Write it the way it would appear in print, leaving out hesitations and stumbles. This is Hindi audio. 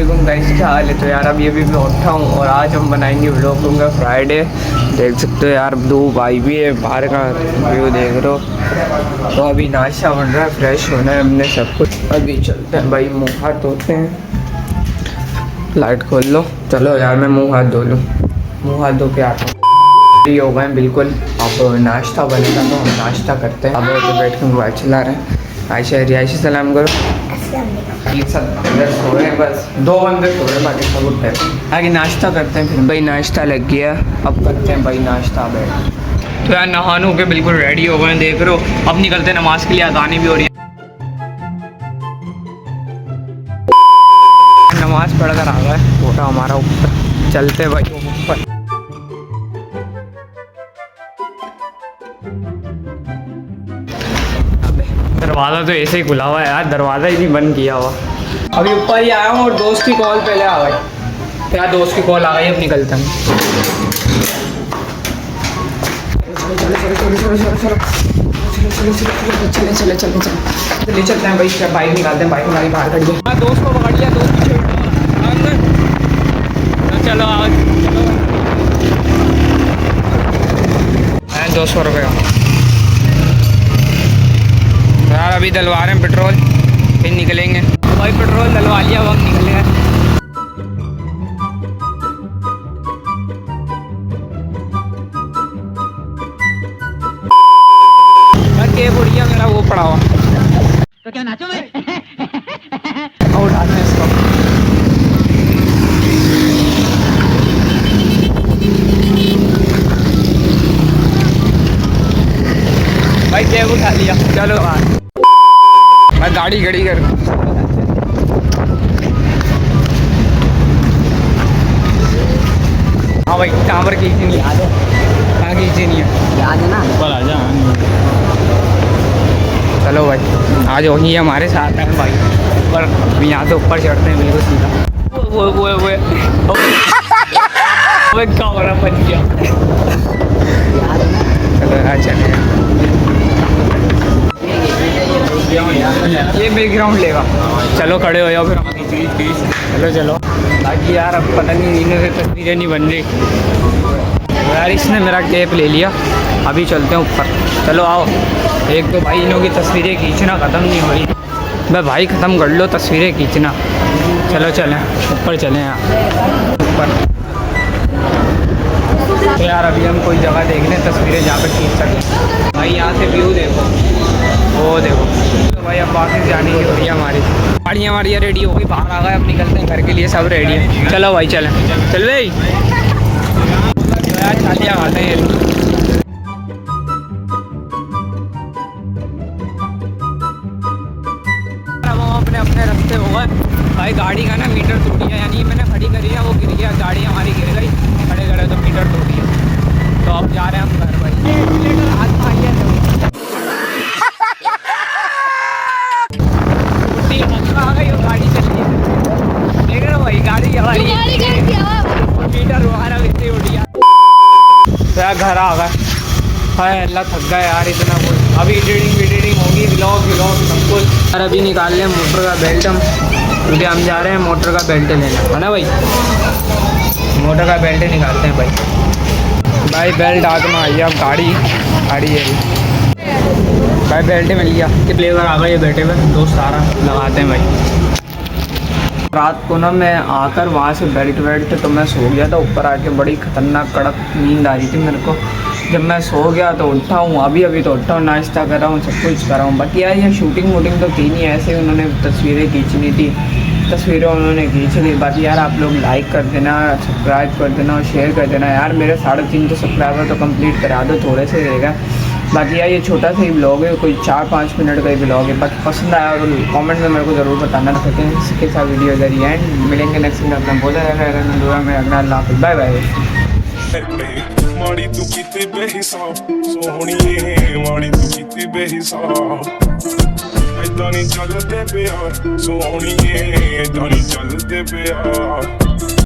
अस्सलामुअलैकुम गाइस, क्या हाल है। तो यार अभी अभी मैं उठा हूँ और आज हम बनाएंगे व्लॉग दूंगा फ्राइडे। देख सकते हो यार, दो भाई भी है, बाहर का व्यू देख रहे हो। तो अभी नाश्ता बन रहा है, फ्रेश होना है हमने सब कुछ। अभी चलते हैं भाई, मुँह हाथ धोते हैं। लाइट खोल लो, चलो यार मैं मुँह हाथ धो लूँ। मुँह हाथ धो के आता हूँ। फ्री हो गए बिल्कुल। अब नाश्ता बनेगा तो हम नाश्ता करते हैं। अब तो बैठ के मोबाइल चला रहे हैं। आयशा सलाम करो। ये सब अंदर सो रहे हैं, बस 2 बंदे सो रहे हैं, बाकी सब उठे हैं। आगे नाश्ता करते हैं फिर। भाई नाश्ता लग गया, अब करते हैं भाई नाश्ता। बैठ तो यार नहानू के बिल्कुल रेडी हो गए, देख रहे हो। अब निकलते हैं नमाज के लिए, अज़ानी भी हो रही है। नमाज पढ़कर आ गए, छोटा हमारा ऊपर। चलते भाई ऊपर। दरवाज़ा तो ऐसे ही खुला हुआ है यार, दरवाज़ा ही नहीं बंद किया हुआ। अभी ऊपर ही आया हूँ और दोस्त की कॉल पहले आ गई। यार दोस्त की कॉल आ गई, अब निकलते हैं। चले चलते हैं भाई, बाइक निकालते हैं। बाइक हमारी बाहर खड़ी है। दोस्त को पकड़ लिया, दोस्त पीछे चलो आज 200 रुपये यार। अभी डलवा रहे हैं पेट्रोल, फिर निकलेंगे भाई। पेट्रोल डलवा लिया, अब हम निकले हैं। केब उड़िया मेरा वो पड़ा हुआ, तो क्या नाचो मैं उठाना है इसको। भाई केब उठा लिया, चलो मैं गाड़ी खड़ी कर। हाँ भाई, टावर खींची नहीं याद है, कहाँ खींची नहीं है याद है ना। ऊपर आ जा। चलो भाई आज वही हमारे साथ है भाई ऊपर। यहाँ से ऊपर चढ़ते हैं बिल्कुल सीधा। वो कमरा बन गया। चलो यार चले, ये बैकग्राउंड लेगा। चलो खड़े हो जाओ फिर। चलो बाकी यार अब पता नहीं इन्हें से तस्वीरें नहीं बन रही यार। इसने मेरा कैप ले लिया, अभी चलते हैं ऊपर। चलो आओ। एक तो भाई इन्हों की तस्वीरें खींचना ख़त्म नहीं हो रही। भाई ख़त्म कर लो तस्वीरें खींचना। चलो चलें ऊपर, चलें यहाँ ऊपर। तो यार अभी हम कोई जगह देख लें तस्वीरें जहाँ पे खींच सकें। भाई यहाँ से व्यू देखो, वो देखो। तो भाई अब वापस जाने की हो रही है हमारी। गाड़ियाँ हमारी रेडी हो गई, बाहर आ गए। अब निकलते हैं घर के लिए, सब रेडी है। चलो भाई चलें। चल भाई यार चालियाँ खाते हैं। अब हम अपने अपने रास्ते हो गए भाई। गाड़ी का ना मीटर टूट गया, यानी मैंने खड़ी करी है, वो गिर गया। गाड़ी हमारी गिर गई, खड़े खड़े तो मीटर टूट गया। तो अब जा रहे हैं हम घर भाई। आ गई गाड़ी चल रही है, देख रहे हो भाई। गाड़ी हमारी मीटर हमारा वैसे उड़ गया। तो यार घर आ गए। हाय अल्लाह, थक गया यार इतना कुछ। अभी एडिटिंग होगी, व्लॉग सब कुछ। यार अभी निकाल लें मोटर का बेल्ट हम, क्योंकि हम जा रहे हैं मोटर का बेल्ट लेना, है ना भाई। मोटर का बेल्ट निकालते हैं भाई। बेल्ट हाथ में आई, अब गाड़ी है भाई। बेल्ट मिल गया कि फ्लेवर आ गए बैठे हुए दोस्त, सारा लगाते हैं भाई। रात को ना मैं आकर वहाँ से बेल्ट तो मैं सो गया था। ऊपर आके बड़ी ख़तरनाक कड़क नींद आ रही थी मेरे को। जब मैं सो गया तो उठा हूँ, अभी तो उठा हूँ, नाश्ता कर रहा हूँ, सब कुछ कर रहा हूँ। बाकी यार ये शूटिंग वूटिंग तो थी नहीं, ऐसे ही उन्होंने तस्वीरें खींचनी थी, तस्वीरें उन्होंने खींच ली। बाकी यार आप लोग लाइक कर देना, सब्सक्राइब कर देना और शेयर कर देना यार। मेरे 350 सब्सक्राइबर तो कंप्लीट करा दो, थोड़े से रहेगा। बाकी यार ये छोटा सा ही ब्लॉग है, कोई 4-5 मिनट का ही ब्लॉग है। बाकी पसंद आया तो कमेंट में मेरे को ज़रूर बताना रखते हैं। इसके साथ वीडियो इधर ही एंड। मिलेंगे नेक्स्ट दिन अपना बोला रहेगा दुआ में। अल्लाह हाफ़िज़, बाय बाय। माड़ी तू कीती बेहिसाब सोहणीए, माड़ी तू कीती बेहिसाब। ऐदां नहीं चलदे प्यार सोहणीए, ऐदां नहीं चलदे प्यार।